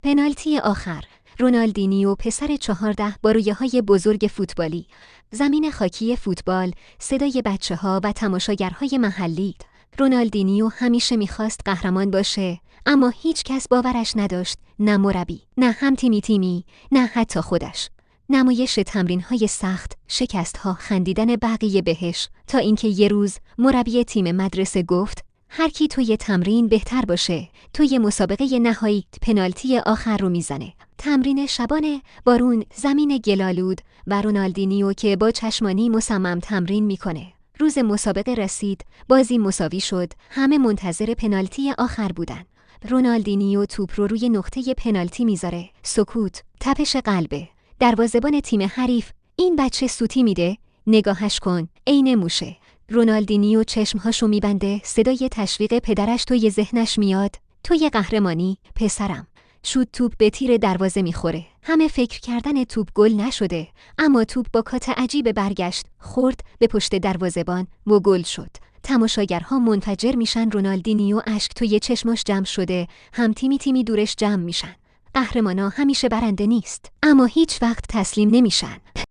پنالتی آخر. رونالدینیو پسر 14 با رویه‌های بزرگ فوتبالی. زمین خاکی فوتبال، صدای بچه‌ها و تماشاگرهای محلی. رونالدینیو همیشه می‌خواست قهرمان باشه، اما هیچ کس باورش نداشت، نه مربی، نه هم تیمی، نه حتی خودش. نمایش تمرین‌های سخت، شکست‌ها، خندیدن بقیه بهش، تا اینکه یه روز مربی تیم مدرسه گفت هر کی توی تمرین بهتر باشه، توی مسابقه نهایی پنالتی آخر رو میزنه. تمرین شبانه، بارون، زمین گلالود و رونالدینیو که با چشمانی مصمم تمرین میکنه. روز مسابقه رسید، بازی مساوی شد، همه منتظر پنالتی آخر بودن. رونالدینیو توپ رو روی نقطه پنالتی میذاره. سکوت، تپش قلبه. دروازه‌بان تیم حریف، این بچه سوتی میده، نگاهش کن، عین موشه. رونالدینیو چشمهاشو میبنده، صدای تشویق پدرش توی ذهنش میاد. توی قهرمانی، پسرم. شوت توپ به تیر دروازه میخوره. همه فکر کردن توپ گل نشده، اما توپ با کات عجیب برگشت، خورد به پشت دروازه‌بان و گل شد. تماشاگرها منفجر میشن. رونالدینیو اشک توی چشماش جمع شده، هم تیمی دورش جمع میشن. قهرمانا همیشه برنده نیست، اما هیچ وقت تسلیم نمیشن.